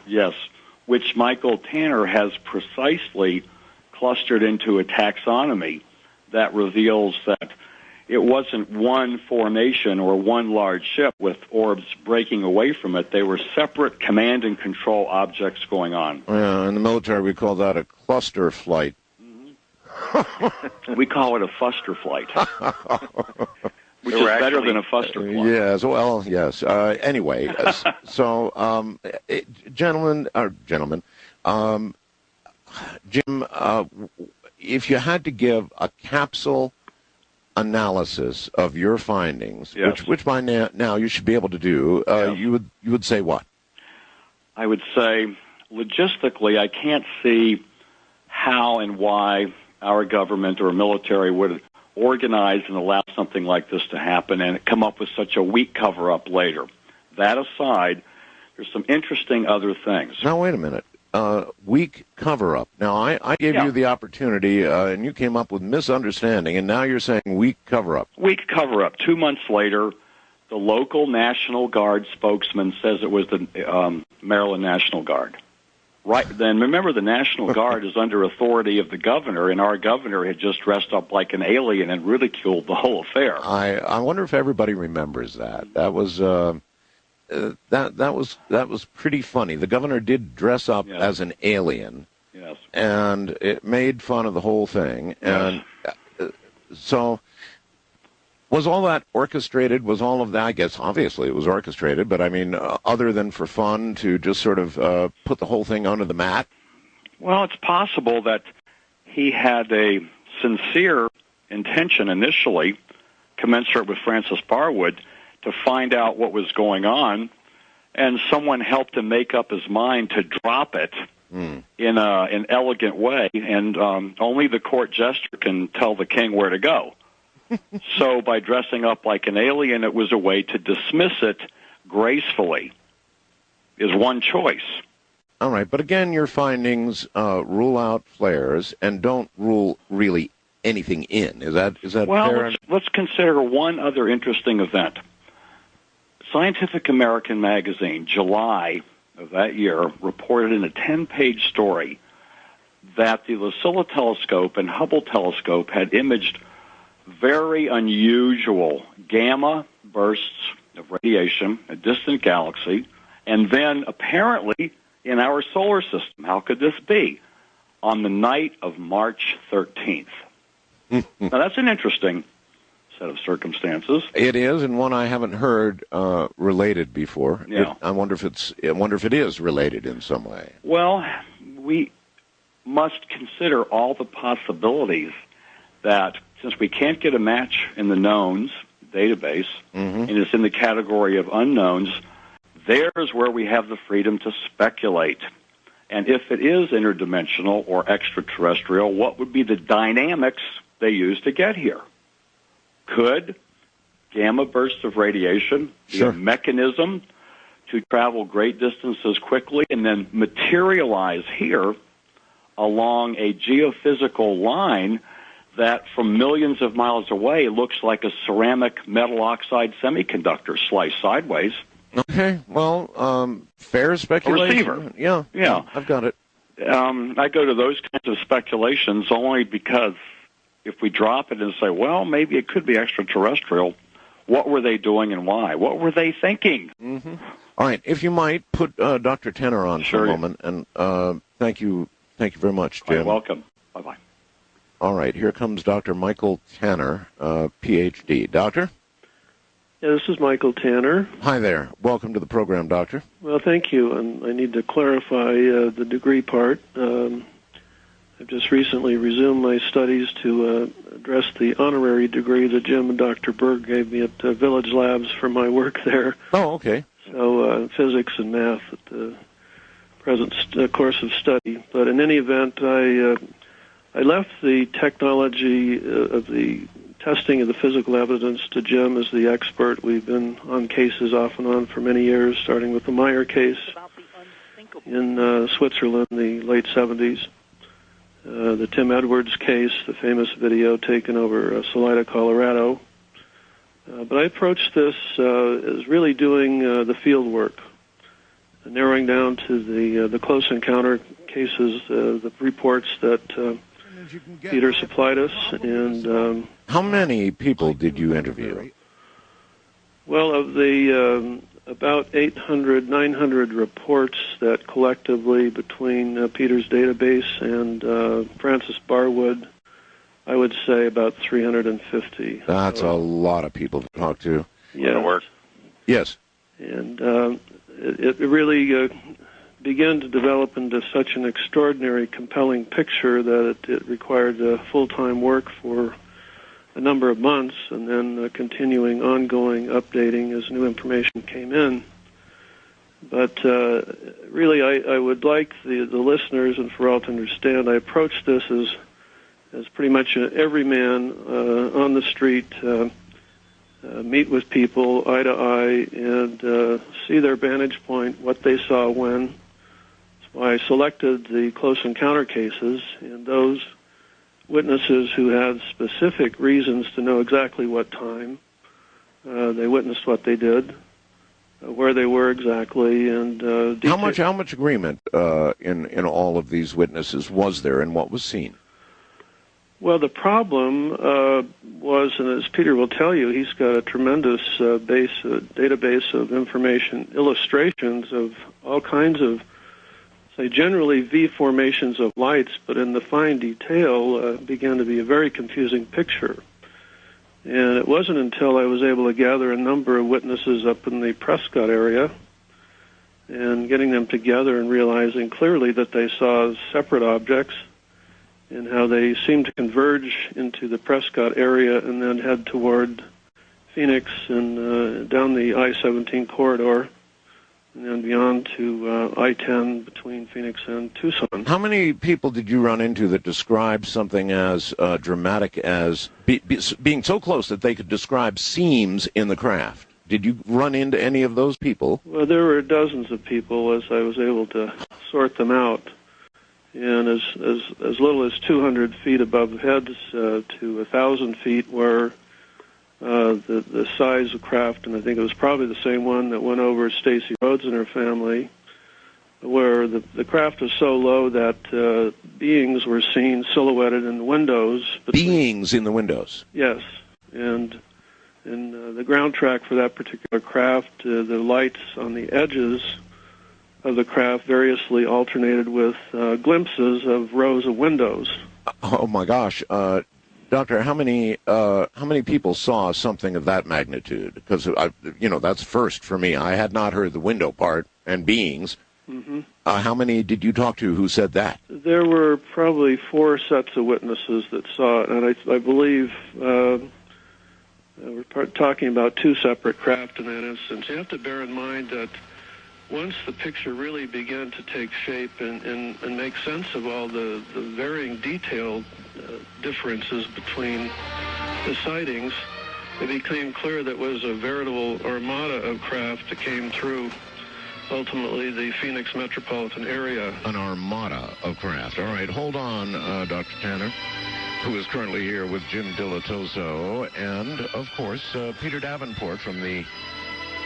Yes, which Michael Tanner has precisely clustered into a taxonomy that reveals that it wasn't one formation or one large ship with orbs breaking away from it. They were separate command and control objects going on. Yeah, in the military we call that a cluster flight. We call it a fuster flight, which is better than a fuster flight. Yes, well, yes. Anyway, gentlemen, Jim, if you had to give a capsule analysis of your findings, yes, which by now you should be able to do, yes, you would say what? I would say, logistically, I can't see how and why our government or military would organize and allow something like this to happen and come up with such a weak cover-up later. That aside, there's some interesting other things. Now, wait a minute. Weak cover-up. Now, I gave you the opportunity, and you came up with misunderstanding, and now you're saying weak cover-up. Weak cover-up. 2 months later, the local National Guard spokesman says it was the Maryland National Guard. Right then, remember, the National Guard is under authority of the governor, and our governor had just dressed up like an alien and ridiculed the whole affair. I wonder if everybody remembers that. That was that was pretty funny. The governor did dress up as an alien, and it made fun of the whole thing. And so, was all that orchestrated? Was all of that? I guess obviously it was orchestrated, but I mean, other than for fun, to just sort of put the whole thing onto the mat? Well, it's possible that he had a sincere intention initially, commensurate with Francis Barwood, to find out what was going on, and someone helped him make up his mind to drop it in an elegant way, and only the court jester can tell the king where to go. So by dressing up like an alien, it was a way to dismiss it gracefully, is one choice. All right, but again, your findings rule out flares and don't rule really anything in. Is that fair? Well, let's consider one other interesting event. Scientific American magazine, July of that year, reported in a 10-page story that the Lucilla telescope and Hubble telescope had imaged very unusual gamma bursts of radiation, a distant galaxy, and then apparently in our solar system. How could this be? On the night of March 13th. Now, that's an interesting set of circumstances. It is, and one I haven't heard related before. Yeah. I wonder if it is related in some way. Well, we must consider all the possibilities that, since we can't get a match in the knowns database, and it's in the category of unknowns, there's where we have the freedom to speculate. And if it is interdimensional or extraterrestrial, what would be the dynamics they use to get here? Could gamma bursts of radiation be a mechanism to travel great distances quickly and then materialize here along a geophysical line that from millions of miles away looks like a ceramic metal oxide semiconductor sliced sideways? Okay, well, fair speculation. A receiver. Yeah, I've got it. I go to those kinds of speculations only because if we drop it and say, well, maybe it could be extraterrestrial, what were they doing and why? What were they thinking? All right, if you might, put Dr. Tanner on for a moment, and thank you very much, Jim. You're welcome. Bye-bye. All right, here comes Dr. Michael Tanner, Ph.D. Doctor? Yeah, this is Michael Tanner. Hi there. Welcome to the program, Doctor. Well, thank you, and I need to clarify the degree part. I've just recently resumed my studies to address the honorary degree that Jim and Dr. Berg gave me at Village Labs for my work there. Oh, okay. So physics and math at the present course of study. But in any event, I left the technology of the testing of the physical evidence to Jim as the expert. We've been on cases off and on for many years, starting with the Meyer case in Switzerland in the late 70s. The Tim Edwards case, the famous video taken over Salida, Colorado. But I approached this as really doing the field work. narrowing down to the close encounter cases, the reports that Peter supplied us. And how many people did you interview? Well, of the about 800, 900 reports that collectively between Peter's database and Francis Barwood, I would say about 350. That's a lot of people to talk to. Yeah. Work. Yes. And it really began to develop into such an extraordinary, compelling picture that it required full-time work for a number of months, and then continuing, ongoing updating as new information came in. But really, I would like the listeners and for all to understand, I approached this as pretty much every man on the street, meet with people eye to eye and see their vantage point, what they saw when. That's why I selected the close encounter cases, and those witnesses who had specific reasons to know exactly what time they witnessed what they did, where they were exactly, and how much agreement in all of these witnesses was there in what was seen? Well, the problem was, and as Peter will tell you, he's got a tremendous database of information, illustrations of all kinds of, say, generally V formations of lights, but in the fine detail began to be a very confusing picture. And it wasn't until I was able to gather a number of witnesses up in the Prescott area and getting them together and realizing clearly that they saw separate objects and how they seemed to converge into the Prescott area and then head toward Phoenix and down the I-17 corridor and then beyond to I-10 between Phoenix and Tucson. How many people did you run into that described something as dramatic as being so close that they could describe seams in the craft? Did you run into any of those people? Well, there were dozens of people as I was able to sort them out. And as little as 200 feet above heads to 1,000 feet were the size of craft, and I think it was probably the same one that went over Stacy Rhodes and her family, where the craft was so low that beings were seen silhouetted in the windows. Beings in the windows? Yes. And in the ground track for that particular craft, the lights on the edges of the craft variously alternated with glimpses of rows of windows. Oh my gosh, Doctor, how many people saw something of that magnitude? Because that's first for me. I had not heard the window part and beings. Mm-hmm. How many did you talk to who said that? There were probably 4 sets of witnesses that saw it, and I believe we're talking about 2 separate craft in that instance. You have to bear in mind that once the picture really began to take shape and make sense of all the varying detail differences between the sightings, it became clear that was a veritable armada of craft that came through, ultimately, the Phoenix metropolitan area. An armada of craft. All right, hold on, Dr. Tanner, who is currently here with Jim Dilettoso and, of course, Peter Davenport from the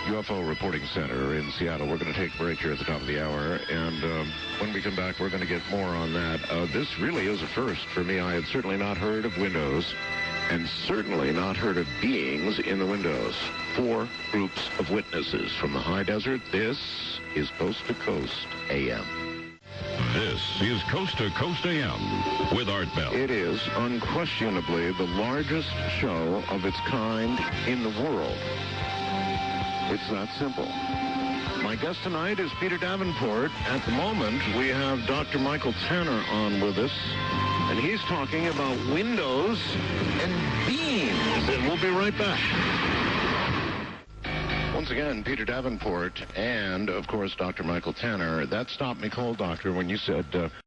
UFO Reporting Center in Seattle. We're going to take a break here at the top of the hour, and when we come back, we're going to get more on that. This really is a first for me. I had certainly not heard of windows, and certainly not heard of beings in the windows. 4 groups of witnesses from the high desert. This is Coast to Coast AM. This is Coast to Coast AM with Art Bell. It is unquestionably the largest show of its kind in the world. It's that simple. My guest tonight is Peter Davenport. At the moment, we have Dr. Michael Tanner on with us, and he's talking about windows and beams, and we'll be right back. Once again, Peter Davenport and, of course, Dr. Michael Tanner. That stopped me cold, Doctor, when you said